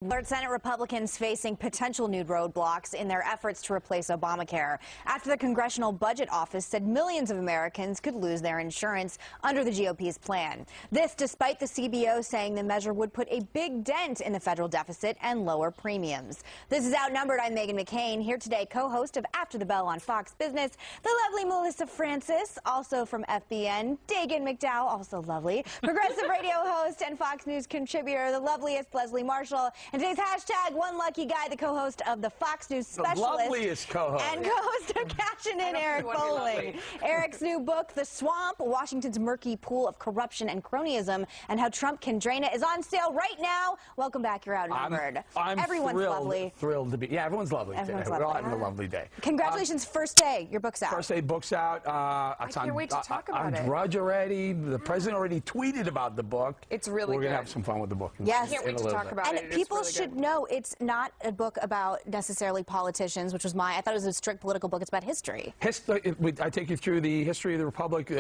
Senate Republicans facing potential new roadblocks in their efforts to replace Obamacare after the Congressional Budget Office said millions of Americans could lose their insurance under the GOP's plan. This despite the CBO saying the measure would put a big dent in the federal deficit and lower premiums. This is Outnumbered. I'm Meghan McCain, here today, co-host of After the Bell on Fox Business, the lovely Melissa Francis, also from FBN, Dagan McDowell, also lovely, progressive radio host and Fox News contributor, the loveliest Leslie Marshall. And today's hashtag, one lucky guy, the co-host of the Fox News Specialist. The loveliest co-host. And co-host of Cashin' In, Eric Bolling. Eric's new book, The Swamp, Washington's Murky Pool of Corruption and Cronyism, and How Trump Can Drain It, is on sale right now. Welcome back. You're outnumbered. Everyone's lovely. Thrilled to be. Yeah, everyone's lovely. Everyone's We're lovely. all having a lovely day. Congratulations, first day. Your book's out. First day, book's out. I can't wait to talk about it. On Drudge already. The president already tweeted about the book. It's really We're good. going to have some fun with the book. Yes. I can't wait to talk about it. And people should know it's not a book about necessarily politicians, which was I thought it was a strict political book. It's about history. I take you through the history of the Republic,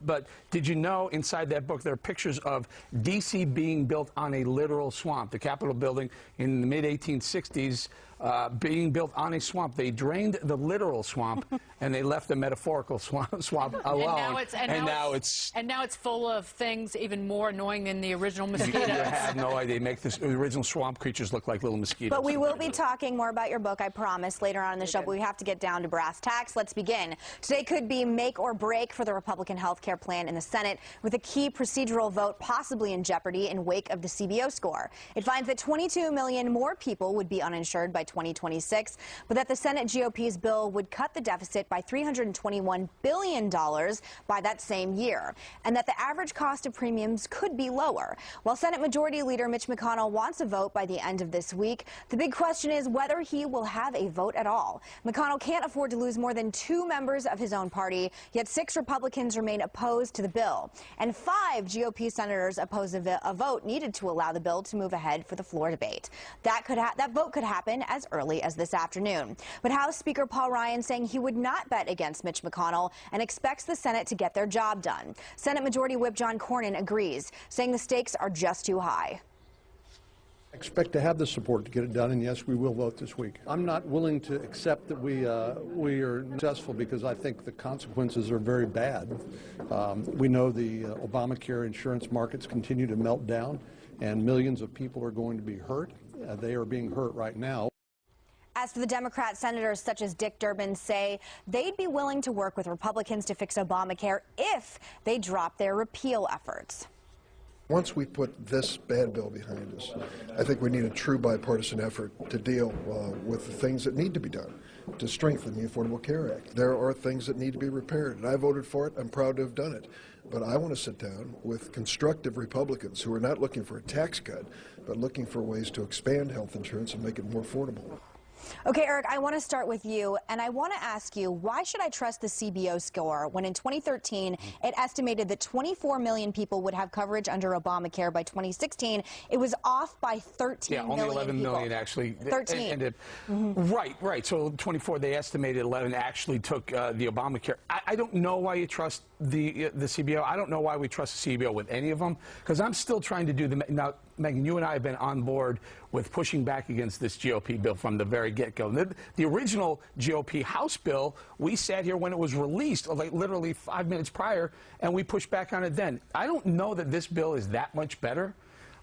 but did you know inside that book there are pictures of D.C. being built on a literal swamp, the Capitol building in the mid-1860s being built on a swamp. They drained the literal swamp and they left the metaphorical swamp alone. And now it's full of things even more annoying than the original mosquitoes. You have no idea. They make the original swamp creatures look like little mosquitoes. But we will be talking more about your book, I promise, later on in the show. But we have to get down to brass tacks. Let's begin. Today could be make or break for the Republican health care plan in the Senate, with a key procedural vote possibly in jeopardy in wake of the CBO score. It finds that 22 million more people would be uninsured by 2026, but that the Senate GOP's bill would cut the deficit by $321 billion by that same year, and that the average cost of premiums could be lower. While Senate Majority Leader Mitch McConnell wants a vote by the end of this week, the big question is whether he will have a vote at all. McConnell can't afford to lose more than 2 members of his own party, yet 6 Republicans remain opposed to the bill, and 5 GOP senators oppose a vote needed to allow the bill to move ahead for the floor debate. That vote could happen as early as this afternoon. But House Speaker Paul Ryan saying he would not bet against Mitch McConnell and expects the Senate to get their job done. Senate Majority Whip John Cornyn agrees, saying the stakes are just too high. I expect to have the support to get it done, and yes, we will vote this week. I'm not willing to accept that we are successful because I think the consequences are very bad. We know the Obamacare insurance markets continue to melt down, and millions of people are going to be hurt. They are being hurt right now. As for the Democrat senators such as Dick Durbin say they'd be willing to work with Republicans to fix Obamacare if they drop their repeal efforts. Once we put this bad bill behind us, I think we need a true bipartisan effort to deal with the things that need to be done to strengthen the Affordable Care Act. There are things that need to be repaired, and I voted for it. I'm proud to have done it. But I want to sit down with constructive Republicans who are not looking for a tax cut, but looking for ways to expand health insurance and make it more affordable. Okay, Eric, I want to start with you, and I want to ask you, why should I trust the CBO score when in 2013 it estimated that 24 million people would have coverage under Obamacare? By 2016, it was off by 13 million only 11 people. Million actually. 13. Right. So 24, they estimated 11 actually took the Obamacare. I don't know why you trust the CBO. I don't know why we trust the CBO with any of them, because I'm still trying to do now, Meghan, you and I have been on board with pushing back against this GOP bill from the very get-go. The original GOP House bill, we sat here when it was released, like literally 5 minutes prior, and we pushed back on it then. I don't know that this bill is that much better.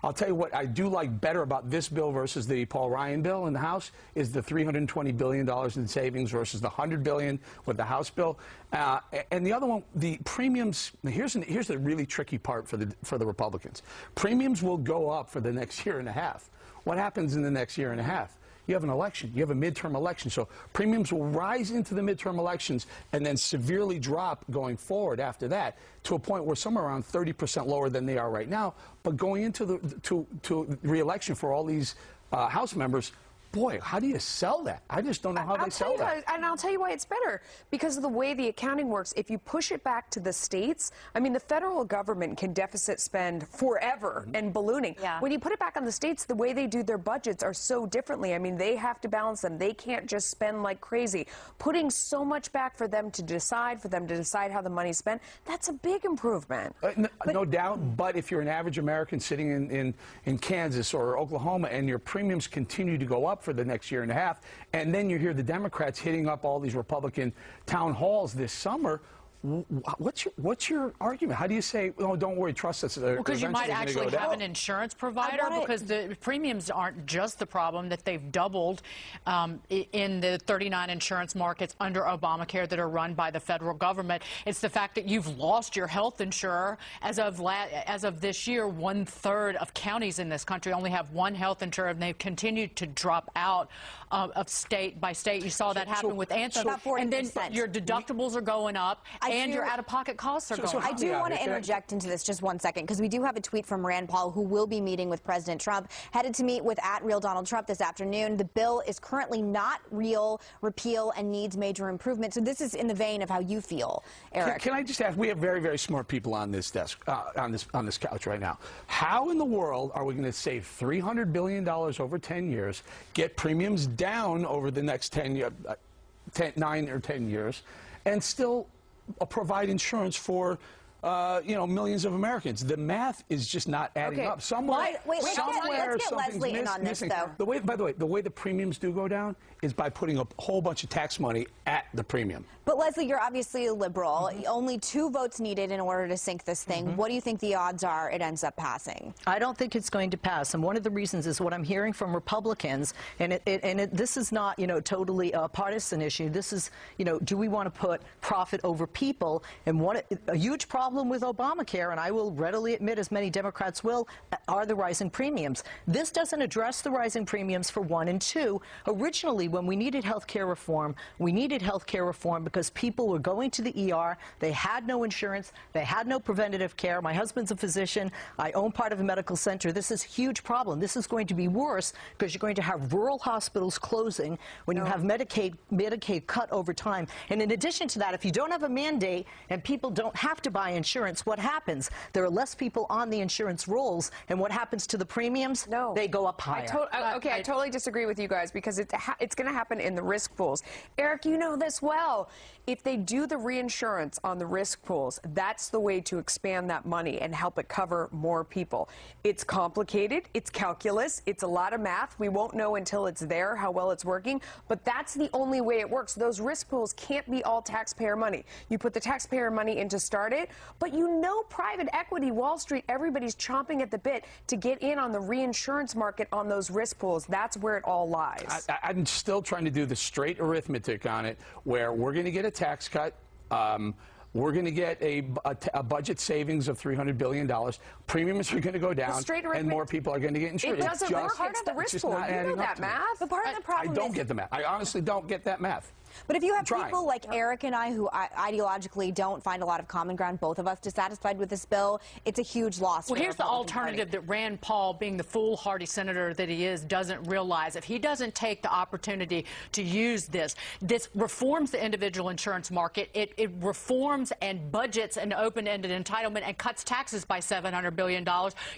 I'll tell you what I do like better about this bill versus the Paul Ryan bill in the House is the $320 billion in savings versus the $100 billion with the House bill. And the other one, the premiums, here's the really tricky part for the Republicans. Premiums will go up for the next year and a half. What happens in the next year and a half? You have an election. You have a midterm election. So premiums will rise into the midterm elections and then severely drop going forward after that to a point where somewhere around 30% lower than they are right now. But going into to re-election for all these House members, boy, how do you sell that? I just don't know how they sell that. And I'll tell you why it's better. Because of the way the accounting works, if you push it back to the states, I mean, the federal government can deficit spend forever and ballooning. Yeah. When you put it back on the states, the way they do their budgets are so differently. I mean, they have to balance them. They can't just spend like crazy. Putting so much back for them to decide how the money's spent, that's a big improvement. No doubt, but if you're an average American sitting in Kansas or Oklahoma and your premiums continue to go up for the next year and a half, and then you hear the Democrats hitting up all these Republican town halls this summer, what's your argument? How do you say, oh, don't worry, trust us? Because you might actually have an insurance provider, because the premiums aren't just the problem that they've doubled in the 39 insurance markets under Obamacare that are run by the federal government. It's the fact that you've lost your health insurer. As of this year, 1/3 of counties in this country only have one health insurer, and they've continued to drop out of state by state. You saw that happen with Anthem. And then your deductibles are going up. And your out-of-pocket costs are going up. I do want to interject into this just 1 second, because we do have a tweet from Rand Paul, who will be meeting with President Trump, headed to meet with @RealDonaldTrump this afternoon. The bill is currently not real repeal and needs major improvement. So this is in the vein of how you feel, Eric. Can I just ask? We have very, very smart people on this desk, on this couch right now. How in the world are we going to save $300 billion over 10 years, get premiums down over the next 9 or 10 years, and still provide insurance for millions of Americans? The math is just not adding up. Somewhere, let's get Leslie in on this, though. By the way, the way the premiums do go down is by putting a whole bunch of tax money at the premium. But Leslie, you're obviously a liberal. Only 2 votes needed in order to sink this thing. What do you think the odds are it ends up passing? I don't think it's going to pass, and one of the reasons is what I'm hearing from Republicans, and this is not, totally a partisan issue. This is, do we want to put profit over people? And a huge problem with Obamacare, and I will readily admit, as many Democrats will, are the rising premiums. This doesn't address the rising premiums for 1 and 2. Originally, when we needed health care reform, because people were going to the ER, they had no insurance, they had no preventative care. My husband's a physician. I own part of a medical center. This is a huge problem. This is going to be worse because you're going to have rural hospitals closing when you have Medicaid cut over time. And in addition to that, if you don't have a mandate and people don't have to buy insurance, what happens? There are less people on the insurance rolls, and what happens to the premiums? No. They go up higher. I totally disagree with you guys, because it's going to happen in the risk pools. Eric, you know this well. If they do the reinsurance on the risk pools, that's the way to expand that money and help it cover more people. It's complicated. It's calculus. It's a lot of math. We won't know until it's there how well it's working, but that's the only way it works. Those risk pools can't be all taxpayer money. You put the taxpayer money in to start it, but private equity, Wall Street, everybody's chomping at the bit to get in on the reinsurance market on those risk pools. That's where it all lies. I'm still trying to do the straight arithmetic on it, where we're going to get a tax cut. We're going to get a budget savings of $300 billion. Premiums are going to go down, and more people are going to get insured. It doesn't work. It's the risk pool. You know that math. But part of the problem I don't get the math. I honestly don't get that math. But if you have people like Eric and I who ideologically don't find a lot of common ground, both of us dissatisfied with this bill, it's a huge loss. Well, here's the alternative that Rand Paul, being the foolhardy senator that he is, doesn't realize. If he doesn't take the opportunity to use this reforms the individual insurance market. It reforms and budgets an open-ended entitlement and cuts taxes by $700 billion.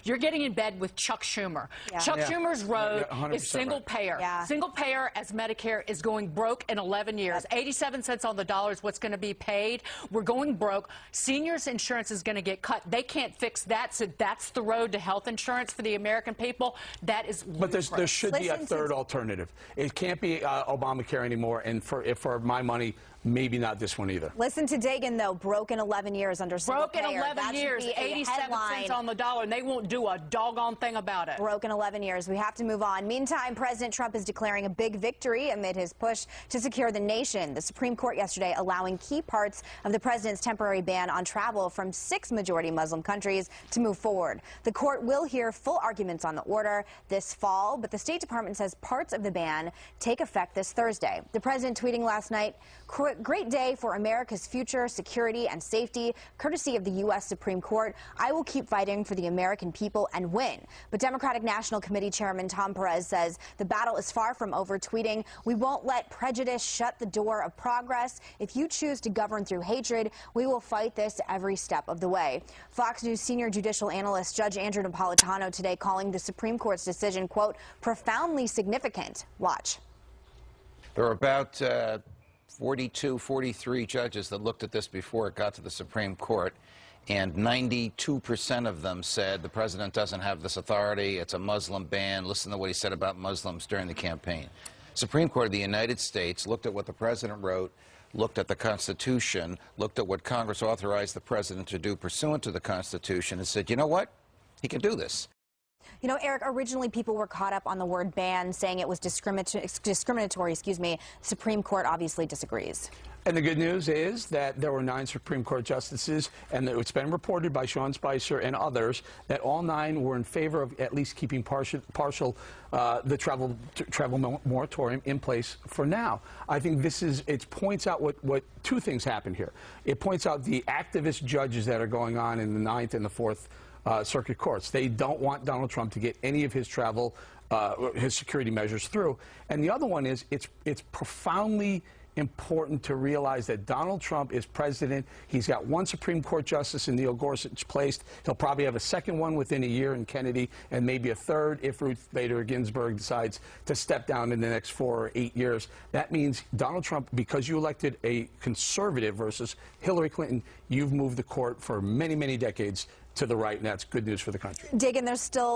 You're getting in bed with Chuck Schumer. Chuck Schumer's road is single payer. Single payer as Medicare is going broke in 11 years. 87 cents on the dollar is what's going to be paid. We're going broke. Seniors insurance is going to get cut. They can't fix that, so that's the road to health insurance for the American people. That is ludicrous. But there should be a third alternative. It can't be Obamacare anymore, and for my money, maybe not this one either. Listen to Dagan, though. Broken 11 years under single payer. Broken 11 years, 87 cents on the dollar, and they won't do a doggone thing about it. Broken 11 years. We have to move on. Meantime, President Trump is declaring a big victory amid his push to secure the nation. The Supreme Court yesterday allowing key parts of the president's temporary ban on travel from 6 majority Muslim countries to move forward. The court will hear full arguments on the order this fall, but the State Department says parts of the ban take effect this Thursday. The president tweeting last night, "Great day for America's future, security, and safety. Courtesy of the U.S. Supreme Court, I will keep fighting for the American people and win." But Democratic National Committee Chairman Tom Perez says the battle is far from over, tweeting, "We won't let prejudice shut the door of progress. If you choose to govern through hatred, we will fight this every step of the way." Fox News senior judicial analyst Judge Andrew Napolitano today calling the Supreme Court's decision, quote, "profoundly significant." Watch. There are about 42, 43 judges that looked at this before it got to the Supreme Court, and 92% of them said the president doesn't have this authority, it's a Muslim ban. Listen to what he said about Muslims during the campaign. Supreme Court of the United States looked at what the president wrote, looked at the Constitution, looked at what Congress authorized the president to do pursuant to the Constitution, and said, you know what? He can do this. You know, Eric, originally people were caught up on the word ban, saying it was discriminatory, Supreme Court obviously disagrees. And the good news is that there were 9 Supreme Court justices, and it's been reported by Sean Spicer and others that all 9 were in favor of at least keeping partial the travel moratorium in place for now. I think it points out what 2 things happened here. It points out the activist judges that are going on in the 9th and the 4th Circuit Courts. They don't want Donald Trump to get any of his his security measures through. And the other one is it's profoundly important to realize that Donald Trump is president. He's got 1 Supreme Court justice in Neil Gorsuch placed. He'll probably have a second one within a year in Kennedy, and maybe a third if Ruth Bader Ginsburg decides to step down in the next 4 or 8 years. That means Donald Trump, because you elected a conservative versus Hillary Clinton, you've moved the court for many, many decades to the right, and that's good news for the country. Dagan,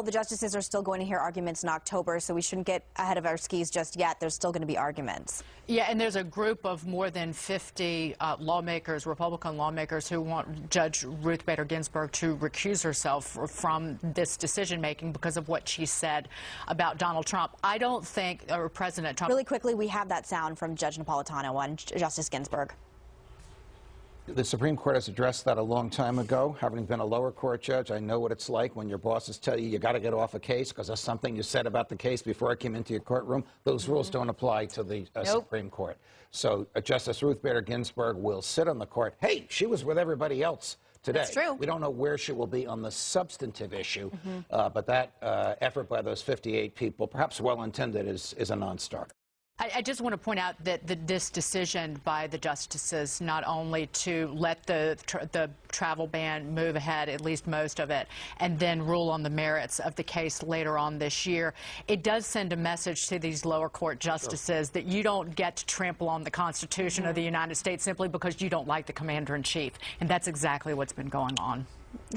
the justices are still going to hear arguments in October, so we shouldn't get ahead of our skis just yet. There's still going to be arguments. Yeah, and there's a group of more than 50 lawmakers, Republican lawmakers, who want Judge Ruth Bader Ginsburg to recuse herself from this decision-making because of what she said about Donald Trump. I don't think, or President Trump... Really quickly, we have that sound from Judge Napolitano on Justice Ginsburg. The Supreme Court has addressed that a long time ago. Having been a lower court judge, I know what it's like when your bosses tell you got to get off a case because of something you said about the case before I came into your courtroom. Those rules don't apply to the Supreme Court. So Justice Ruth Bader Ginsburg will sit on the court. Hey, she was with everybody else today. That's true. We don't know where she will be on the substantive issue, but that effort by those 58 people, perhaps well-intended, is a non-starter. I just want to point out that this decision by the justices, not only to let the travel ban move ahead, at least most of it, and then rule on the merits of the case later on this year, it does send a message to these lower court justices that you don't get to trample on the Constitution of the United States simply because you don't like the commander-in-chief. And that's exactly what's been going on.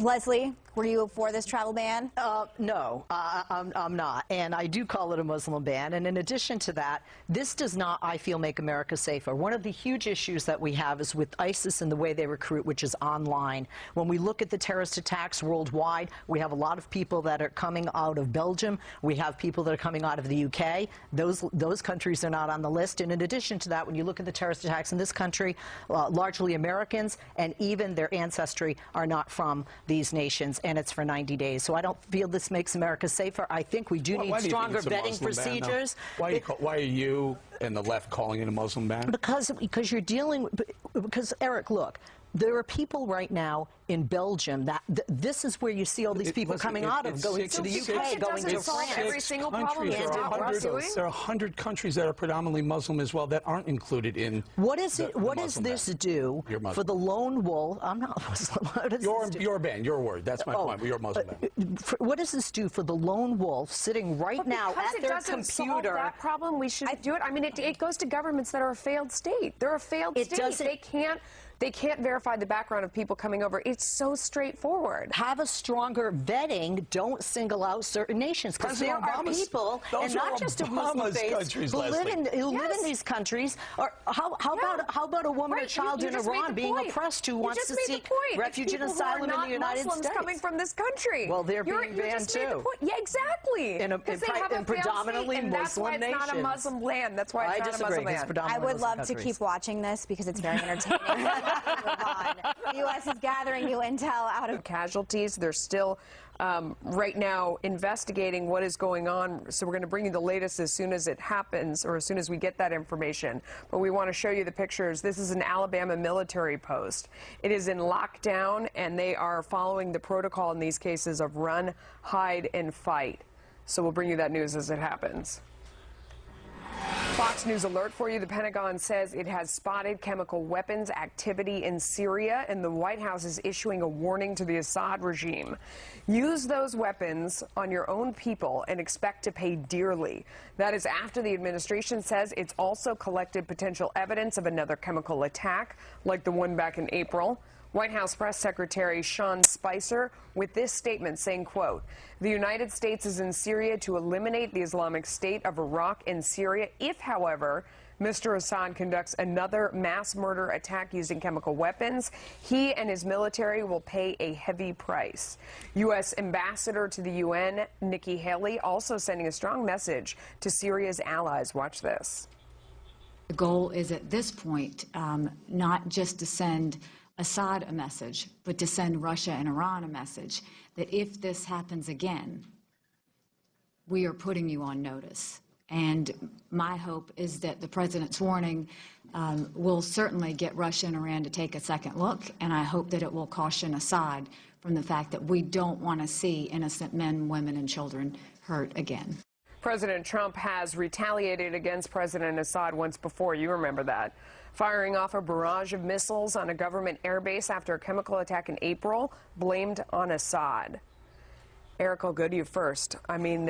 Leslie, were you for this travel ban? No, I'm not. And I do call it a Muslim ban. And in addition to that, this does not, I feel, make America safer. One of the huge issues that we have is with ISIS and the way they recruit, which is online. When we look at the terrorist attacks worldwide, we have a lot of people that are coming out of Belgium. We have people that are coming out of the UK. Those countries are not on the list. And in addition to that, when you look at the terrorist attacks in this country, largely Americans and even their ancestry are not from these nations, and it's for 90 days. So I don't feel this makes America safer. I think we do need stronger vetting procedures. Why are you and the left calling it a Muslim ban? Because you're dealing, because Eric, look, there are people right now in Belgium that this is where you see all these people coming out of, going to the UK, going to France. Every single problem There are 100 countries that are predominantly Muslim as well that aren't included in. What is it? What does this do for the lone wolf? I'm not Muslim. What does this do? Your ban, your word. That's my point. Your Muslim ban. What does this do for the lone wolf sitting right now at their computer? Solve that problem, we should do it. I mean, it goes to governments that are a failed state. They're a failed state. They can't They can't verify the background of people coming over. It's so straightforward. Have a stronger vetting. Don't single out certain nations, because there are people, and not just of Muslim faith, who live in these countries. Or how about a woman or child in Iran being oppressed who wants to seek refuge and asylum in the United States? Coming from this country. Well, they're being banned too. Yeah, exactly. In predominantly Muslim that's why it's nations. Not a Muslim land. That's why it's not a Muslim land. I would love to keep watching this because it's very entertaining. The U.S. is gathering new intel out of casualties. They're still right now investigating what is going on. So we're going to bring you the latest as soon as it happens, or as soon as we get that information. But we want to show you the pictures. This is an Alabama military post. It is in lockdown, and they are following the protocol in these cases of run, hide, and fight. So we'll bring you that news as it happens. Fox News alert for you. The Pentagon says it has spotted chemical weapons activity in Syria, and the White House is issuing a warning to the Assad regime. Use those weapons on your own people and expect to pay dearly. That is after the administration says it's also collected potential evidence of another chemical attack, like the one back in April. White House Press Secretary Sean Spicer with this statement saying, quote, "The United States is in Syria to eliminate the Islamic State of Iraq and Syria. If, however, Mr. Assad conducts another mass murder attack using chemical weapons, he and his military will pay a heavy price." U.S. Ambassador to the UN, Nikki Haley, also sending a strong message to Syria's allies. Watch this. The goal is at this point not just to send Assad a message, but to send Russia and Iran a message that if this happens again, we are putting you on notice. And my hope is that the president's warning will certainly get Russia and Iran to take a second look, and I hope that it will caution Assad from the fact that we don't want to see innocent men, women, and children hurt again. President Trump has retaliated against President Assad once before. You remember that. Firing off a barrage of missiles on a government airbase after a chemical attack in April, blamed on Assad. Eric, I'll go to you first. I mean,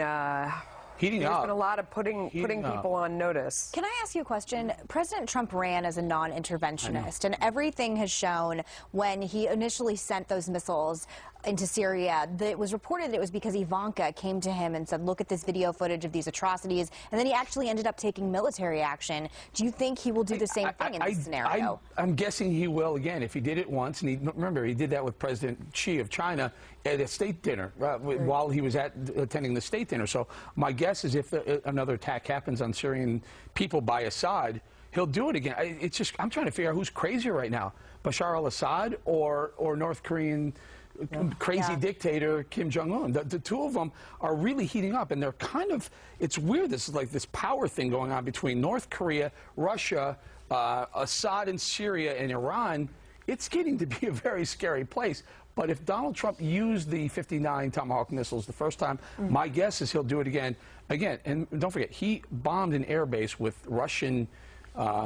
heating there's up. been a lot of putting people on notice. Can I ask you a question? President Trump ran as a non-interventionist, and everything has shown when he initially sent those missiles into Syria, that it was reported that it was because Ivanka came to him and said, look at this video footage of these atrocities, and then he actually ended up taking military action. Do you think he will do the same thing in this scenario? I'm guessing he will again. If he did it once, and remember, he did that with President Xi of China at a state dinner while he was attending the state dinner. So my guess is if another attack happens on Syrian people by Assad, he'll do it again. It's just, I'm trying to figure out who's crazier right now, Bashar al-Assad or North Korean crazy dictator Kim Jong-un. The two of them are really heating up, and they're kind of, it's weird. This is like this power thing going on between North Korea, Russia, Assad in Syria, and Iran. It's getting to be a very scary place. But if Donald Trump used the 59 Tomahawk missiles the first time, my guess is he'll do it again. And don't forget, he bombed an airbase with Russian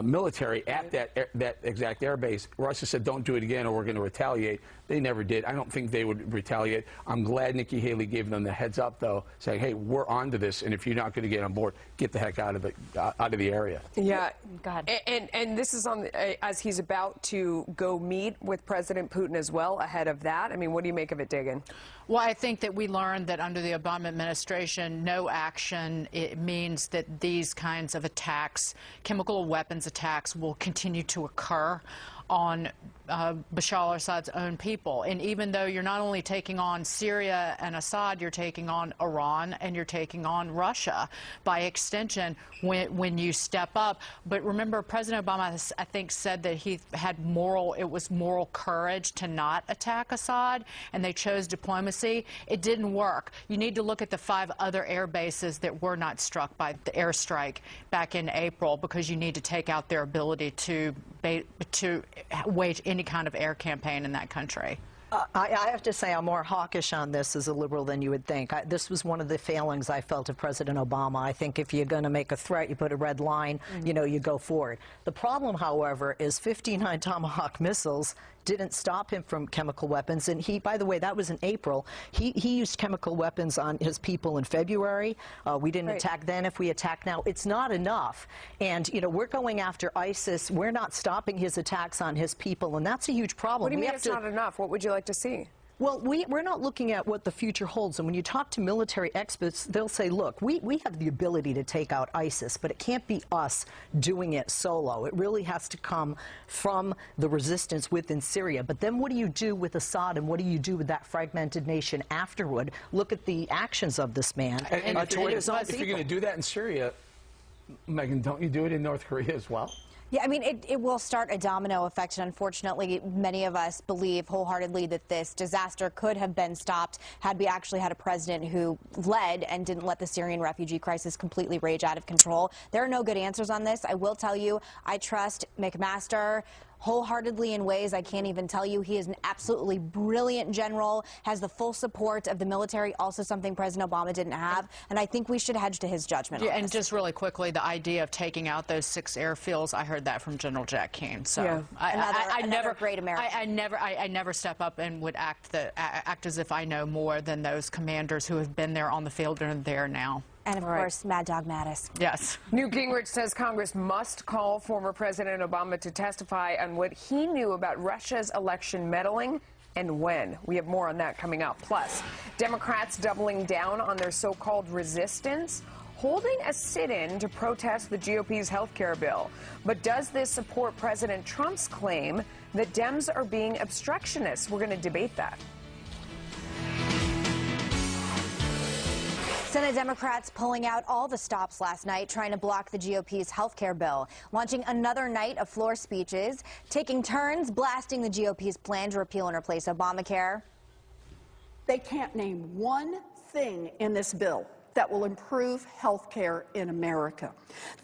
military at that exact airbase. Russia said, don't do it again or we're going to retaliate. They never did. I don't think they would retaliate. I'm glad Nikki Haley gave them the heads up, though, saying, hey, we're on to this, and if you're not going to get on board, get the heck out of the area. Yeah. Go ahead. And this is on as he's about to go meet with President Putin as well ahead of that. I mean, what do you make of it, Dagan? Well, I think that we learned that under the Obama administration, no action, it means that these kinds of attacks, chemical weapons attacks, will continue to occur on Bashar al-Assad's own people. And even though you're not only taking on Syria and Assad, you're taking on Iran and you're taking on Russia by extension when you step up. But remember, President Obama, I think, said that he had moral courage to not attack Assad, and they chose diplomacy. It didn't work. You need to look at the 5 other air bases that were not struck by the airstrike back in April, because you need to take out their ability to wage any kind of air campaign in that country. I have to say I'm more hawkish on this as a liberal than you would think. This was one of the failings I felt of President Obama. I think if you're going to make a threat, you put a red line, you know, you go forward. The problem, however, is 59 Tomahawk missiles didn't stop him from chemical weapons. And he, by the way, that was in April. He used chemical weapons on his people in February. We didn't attack then. If we attack now, it's not enough. And, you know, we're going after ISIS. We're not stopping his attacks on his people, and that's a huge problem. What do you mean it's not enough? What would you like to see? Well, we're not looking at what the future holds. And when you talk to military experts, they'll say, look, we have the ability to take out ISIS, but it can't be us doing it solo. It really has to come from the resistance within Syria. But then what do you do with Assad, and what do you do with that fragmented nation afterward? Look at the actions of this man. And if you're going to do that in Syria, Megan, don't you do it in North Korea as well? Yeah, I mean, it will start a domino effect, and unfortunately, many of us believe wholeheartedly that this disaster could have been stopped had we actually had a president who led and didn't let the Syrian refugee crisis completely rage out of control. There are no good answers on this. I will tell you, I trust McMaster wholeheartedly in ways I can't even tell you. He is an absolutely brilliant general, has the full support of the military, also something President Obama didn't have, and I think we should hedge to his judgment. Yeah, and just really quickly, the idea of taking out those 6 airfields, I heard that from General Jack Keane. So yeah. I never great American. I never step up and would act as if I know more than those commanders who have been there on the field and are there now. And, of course, Mad Dog Mattis. Yes. Newt Gingrich says Congress must call former President Obama to testify on what he knew about Russia's election meddling and when. We have more on that coming up. Plus, Democrats doubling down on their so-called resistance, holding a sit-in to protest the GOP's health care bill. But does this support President Trump's claim that Dems are being obstructionists? We're going to debate that. Senate Democrats pulling out all the stops last night, trying to block the GOP's health care bill, launching another night of floor speeches, taking turns blasting the GOP's plan to repeal and replace Obamacare. They can't name one thing in this bill that will improve health care in America.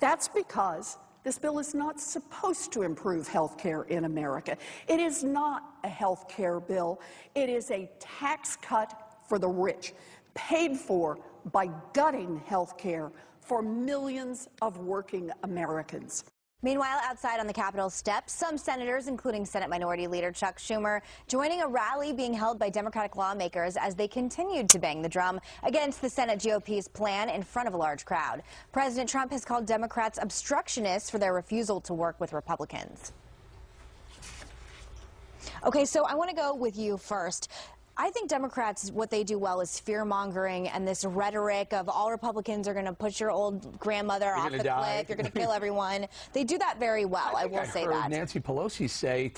That's because this bill is not supposed to improve health care in America. It is not a health care bill. It is a tax cut for the rich, paid for by gutting health care for millions of working Americans. Meanwhile, outside on the Capitol steps, some senators, including Senate Minority Leader Chuck Schumer, joining a rally being held by Democratic lawmakers as they continued to bang the drum against the Senate GOP's plan in front of a large crowd. President Trump has called Democrats obstructionists for their refusal to work with Republicans. Okay, so I want to go with you first. I think Democrats, what they do well is fear-mongering and this rhetoric of all Republicans are going to push your old grandmother off the cliff, you're going to kill everyone. They do that very well, I will say that. I heard Nancy Pelosi say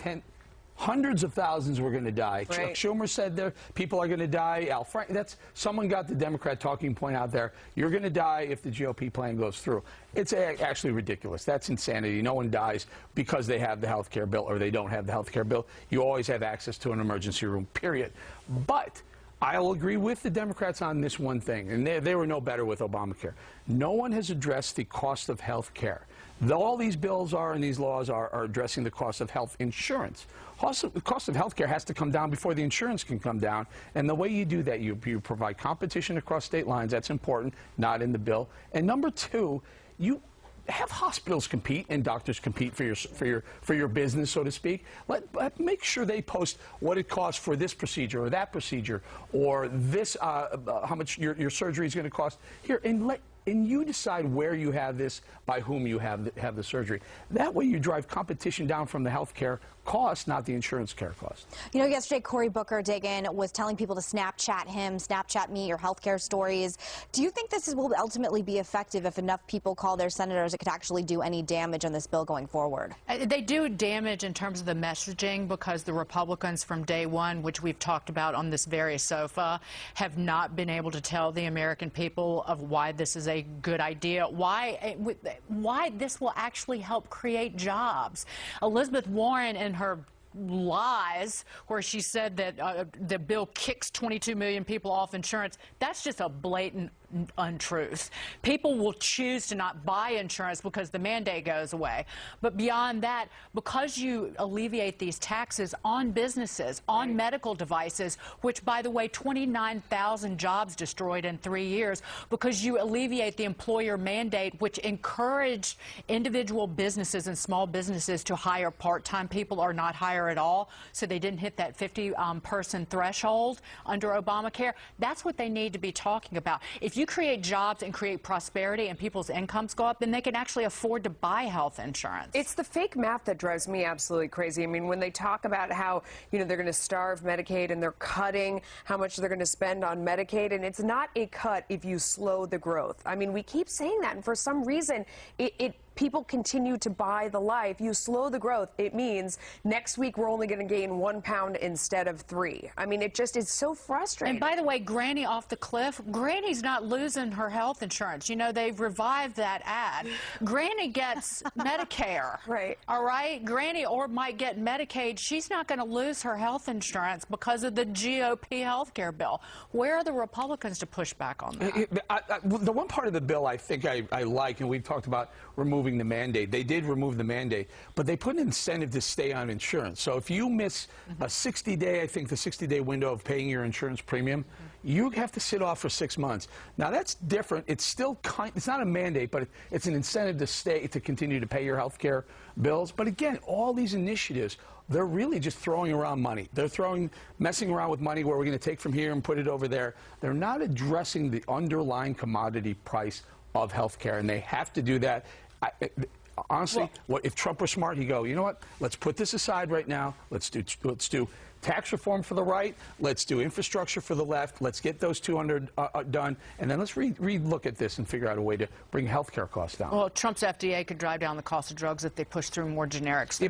hundreds of thousands were going to die. Right. Chuck Schumer said there people are going to die. Al Franken, someone got the Democrat talking point out there. You're going to die if the GOP plan goes through. It's actually ridiculous. That's insanity. No one dies because they have the health care bill or they don't have the health care bill. You always have access to an emergency room, period. But I'll agree with the Democrats on this one thing, and they were no better with Obamacare. No one has addressed the cost of health care. All these bills are and these laws are addressing the cost of health insurance. The cost of health care has to come down before the insurance can come down. And the way you do that, you provide competition across state lines. That's important, not in the bill. And number two, you have hospitals compete and doctors compete for your business, so to speak. Make sure they post what it costs for this procedure or that procedure or this how much your surgery is going to cost here, and you decide where you have this, by whom you have the surgery. That way you drive competition down from the health care cost, not the insurance care cost. You know, yesterday Cory Booker-Dagan was telling people to Snapchat him, Snapchat me your health care stories. Do you think this will ultimately be effective if enough people call their senators? It could actually do any damage on this bill going forward? They do damage in terms of the messaging because the Republicans from day one, which we've talked about on this very sofa, have not been able to tell the American people of why this is a good idea, why this will actually help create jobs. Elizabeth Warren and her lies where she said that the bill kicks 22 million people off insurance, that's just a blatant untruth. People will choose to not buy insurance because the mandate goes away. But beyond that, because you alleviate these taxes on businesses, on medical devices, which, by the way, 29,000 jobs destroyed in 3 years, because you alleviate the employer mandate, which encouraged individual businesses and small businesses to hire part-time people or not hire at all, so they didn't hit that 50-person threshold under Obamacare. That's what they need to be talking about. If you create jobs and create prosperity and people's incomes go up, then they can actually afford to buy health insurance. It's the fake math that drives me absolutely crazy. I mean, when they talk about how, they're going to starve Medicaid and they're cutting how much they're going to spend on Medicaid, and it's not a cut if you slow the growth. I mean, we keep saying that, and for some reason, people continue to buy the lie. If you slow the growth, it means next week we're only going to gain 1 pound instead of 3. I mean, it just is so frustrating. And by the way, Granny off the cliff, Granny's not losing her health insurance. They've revived that ad. Granny gets Medicare. Right. All right? Granny might get Medicaid. She's not going to lose her health insurance because of the GOP health care bill. Where are the Republicans to push back on that? The one part of the bill I think I like, and we've talked about removing the mandate. They did remove the mandate, but they put an incentive to stay on insurance. So if you miss a 60-day, I think the 60-day window of paying your insurance premium, you have to sit off for 6 months. Now that's different. It's still it's not a mandate, but it's an incentive to continue to pay your health care bills. But again, all these initiatives, they're really just throwing around money. They're messing around with money where we're going to take from here and put it over there. They're not addressing the underlying commodity price of health care, and they have to do that. Honestly, if Trump were smart, he'd go, you know what, let's put this aside right now. Let's do tax reform for the right. Let's do infrastructure for the left. Let's get those 200 done. And then let's re-look at this and figure out a way to bring health care costs down. Well, Trump's FDA could drive down the cost of drugs if they push through more generics.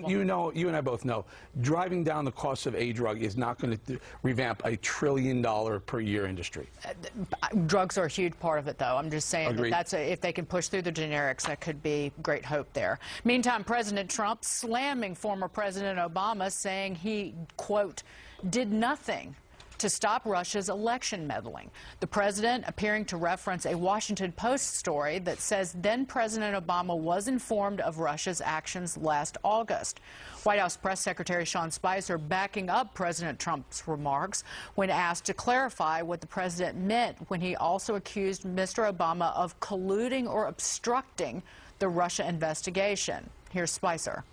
You and I both know, driving down the cost of a drug is not going to revamp a $1 trillion per year industry. Drugs are a huge part of it, though. I'm just saying that if they can push through the generics, that could be great hope there. Meantime, President Trump slamming former President Obama, saying he, quote, did nothing to stop Russia's election meddling. The president appearing to reference a Washington Post story that says then President Obama was informed of Russia's actions last August. White House Press Secretary Sean Spicer backing up President Trump's remarks when asked to clarify what the president meant when he also accused Mr. Obama of colluding or obstructing the Russia investigation. Here's Spicer.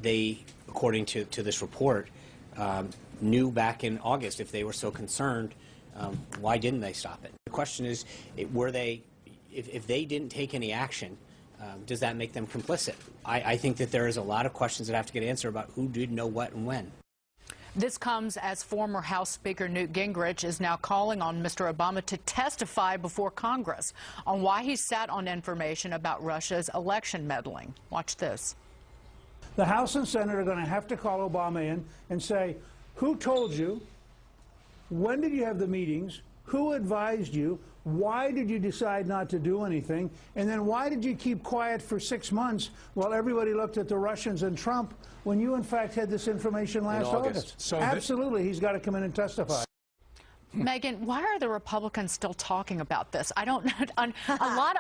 They, according to this report, knew back in August if they were so concerned, why didn't they stop it? The question is, if they didn't take any action, does that make them complicit? I think that there is a lot of questions that have to get answered about who did know what and when. This comes as former House Speaker Newt Gingrich is now calling on Mr. Obama to testify before Congress on why he sat on information about Russia's election meddling. Watch this. The House and Senate are going to have to call Obama in and say, who told you? When did you have the meetings? Who advised you? Why did you decide not to do anything? And then why did you keep quiet for 6 months while everybody looked at the Russians and Trump when you, in fact, had this information last August? So absolutely, he's got to come in and testify. Megan, why are the Republicans still talking about this? I don't know.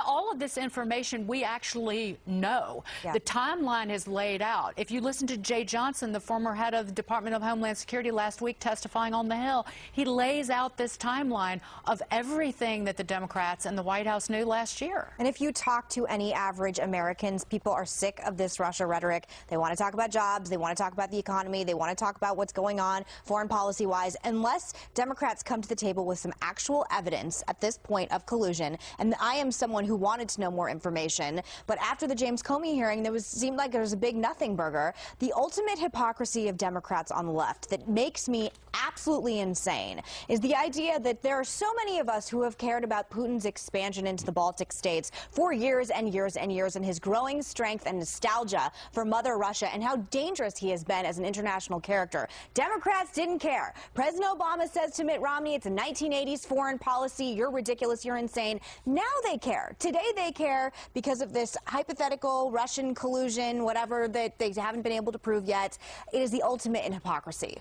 All of this information we actually know. Yeah. The timeline is laid out. If you listen to Jay Johnson, the former head of the Department of Homeland Security last week testifying on the Hill, he lays out this timeline of everything that the Democrats and the White House knew last year. And if you talk to any average Americans, people are sick of this Russia rhetoric. They want to talk about jobs. They want to talk about the economy. They want to talk about what's going on foreign policy-wise. Unless Democrats come to the table with some actual evidence at this point of collusion, and I am someone who wanted to know more information, but after the James Comey hearing, seemed like there was a big nothing burger. The ultimate hypocrisy of Democrats on the left that makes me absolutely insane is the idea that there are so many of us who have cared about Putin's expansion into the Baltic states for years and years and years, and his growing strength and nostalgia for Mother Russia and how dangerous he has been as an international character. Democrats didn't care. President Obama says to Mitt Romney, it's a 1980s foreign policy. You're ridiculous. You're insane. Now they care. Today they care because of this hypothetical Russian collusion, whatever that they haven't been able to prove yet. It is the ultimate in hypocrisy.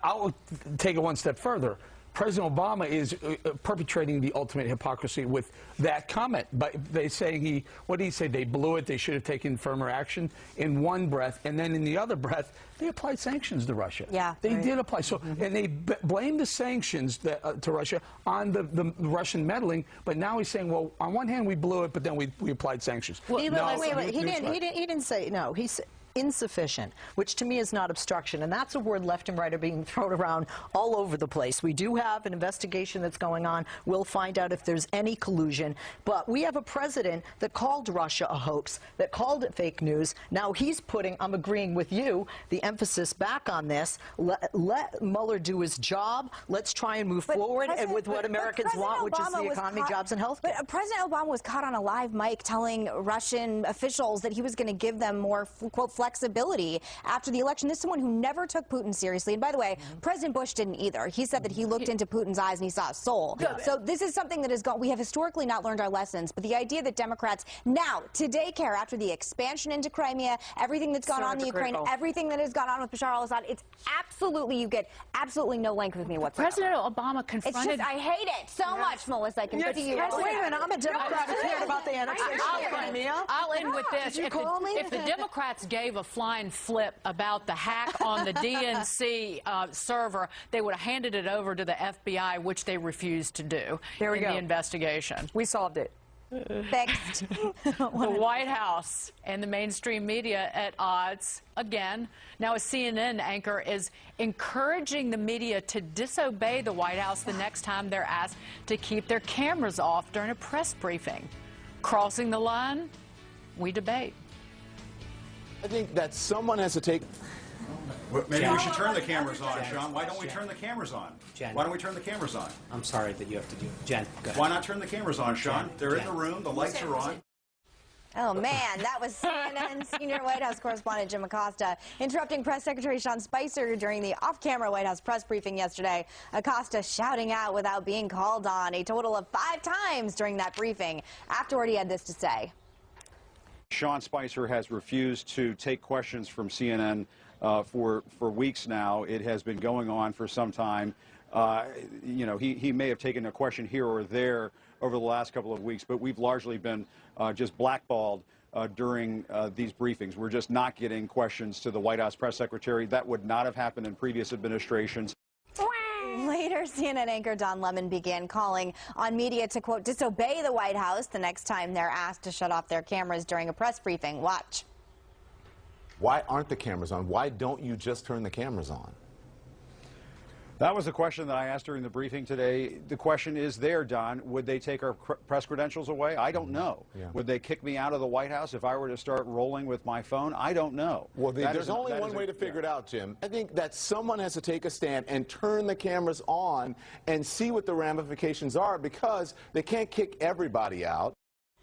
I'll take it one step further. President Obama is perpetrating the ultimate hypocrisy with that comment. But they say what did he say? They blew it. They should have taken firmer action in one breath, and then in the other breath, they applied sanctions to Russia. Yeah, they did apply. So, and they blamed the sanctions to Russia on the Russian meddling. But now he's saying, well, on one hand we blew it, but then we applied sanctions. Well, wait, he didn't say no. He said insufficient, which to me is not obstruction, and that's a word left and right are being thrown around all over the place. We do have an investigation that's going on. We'll find out if there's any collusion, but we have a president that called Russia a hoax, that called it fake news. Now he's putting, I'm agreeing with you, the emphasis back on this. Let Mueller do his job. Let's try and move forward and with what Americans want, which is the economy, jobs, and health care. But President Obama was caught on a live mic telling Russian officials that he was going to give them more, quote, flexibility after the election. This is someone who never took Putin seriously. And by the way, President Bush didn't either. He said that he looked into Putin's eyes and he saw a soul. So this is something that has gone, we have historically not learned our lessons, but the idea that Democrats now, today care, after the expansion into Crimea, everything that's gone on in Ukraine, everything that has gone on with Bashar al-Assad, it's absolutely, you get absolutely no length with me whatsoever. President Obama confronted... It's just, I hate it so much, Melissa. I can see you. Wait a minute, I'm a Democrat who cared about the annexation of Crimea. I'll end with this. If the Democrats gave a flying flip about the hack on the DNC server, they would have handed it over to the FBI, which they refused to do in the investigation. We solved it. Fixed. The White House and the mainstream media at odds again. Now a CNN anchor is encouraging the media to disobey the White House the next time they're asked to keep their cameras off during a press briefing. Crossing the line? We debate. I think that someone has to take... Well, maybe we should turn the cameras on, Sean. Why don't we turn the cameras on? Jen. Why don't we turn the cameras on? I'm sorry that you have to do it. Jen, go ahead. Why not turn the cameras on, Sean? Jen. They're in the room. The lights are on. Oh, man, that was CNN senior White House correspondent Jim Acosta interrupting Press Secretary Sean Spicer during the off-camera White House press briefing yesterday. Acosta shouting out without being called on a total of 5 times during that briefing. Afterward, he had this to say. Sean Spicer has refused to take questions from CNN for weeks now. It has been going on for some time. You know, he may have taken a question here or there over the last couple of weeks, but we've largely been just blackballed during these briefings. We're just not getting questions to the White House press secretary. That would not have happened in previous administrations. Later, CNN anchor Don Lemon began calling on media to, quote, disobey the White House the next time they're asked to shut off their cameras during a press briefing. Watch. Why aren't the cameras on? Why don't you just turn the cameras on? That was the question that I asked during the briefing today. The question is there, Don. Would they take our press credentials away? I don't know. Yeah. Would they kick me out of the White House if I were to start rolling with my phone? I don't know. Well, there's only one way to figure it out, Jim. I think that someone has to take a stand and turn the cameras on and see what the ramifications are, because they can't kick everybody out.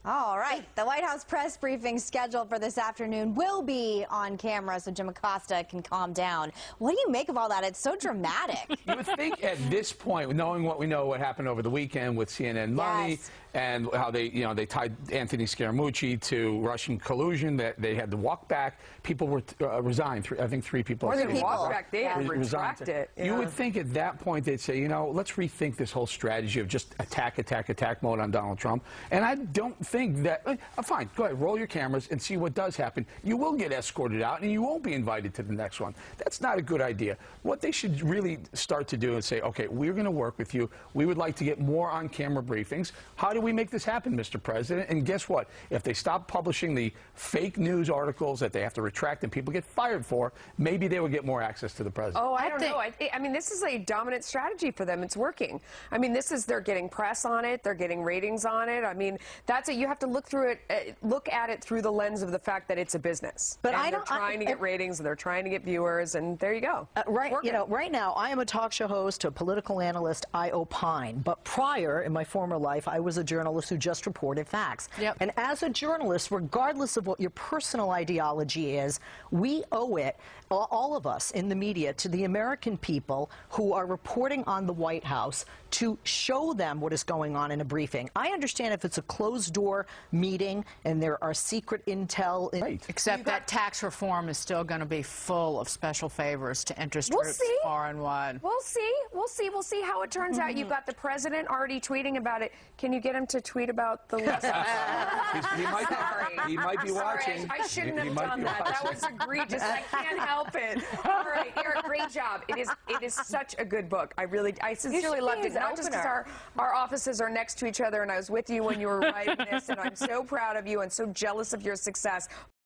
All right. The White House press briefing scheduled for this afternoon will be on camera so Jim Acosta can calm down. What do you make of all that? It's so dramatic. You would think at this point, knowing what we know, what happened over the weekend with CNN Money and how they tied Anthony Scaramucci to Russian collusion, that they had to walk back. People were resigned. I think 3 people. Or they walked back. They retract it. You would think at that point they'd say, you know, let's rethink this whole strategy of just attack mode on Donald Trump. And I don't think that, fine, go ahead, roll your cameras and see what does happen. You will get escorted out and you won't be invited to the next one. That's not a good idea. What they should really start to do is say, okay, we're going to work with you. We would like to get more on-camera briefings. How do we make this happen, Mr. President? And guess what? If they stop publishing the fake news articles that they have to retract and people get fired for, maybe they would get more access to the president. Oh, I don't know. I mean, this is a dominant strategy for them. It's working. I mean, they're getting press on it. They're getting ratings on it. I mean, that's it. You have to look at it through the lens of the fact that it's a business. But they're trying to get ratings, and they're trying to get viewers, and there you go. Right now, I am a talk show host, a political analyst. I opine. But prior, in my former life, I was a journalist who just reported facts. Yep. And as a journalist, regardless of what your personal ideology is, we owe it, all of us in the media, to the American people who are reporting on the White House to show them what is going on in a briefing. I understand if it's a closed-door meeting and there are secret intel. Except that tax reform is still going to be full of special favors to interest groups far and wide. We'll see. We'll see. We'll see how it turns out. You've got the president already tweeting about it. Can you get him to tweet about the list? He might be watching. I shouldn't have done that. That was egregious. I can't help it. All right, Eric, great job. It is such a good book. I sincerely loved it. Not just because our offices are next to each other, and I was with you when you were writing this, and I'm so proud of you and so jealous of your success.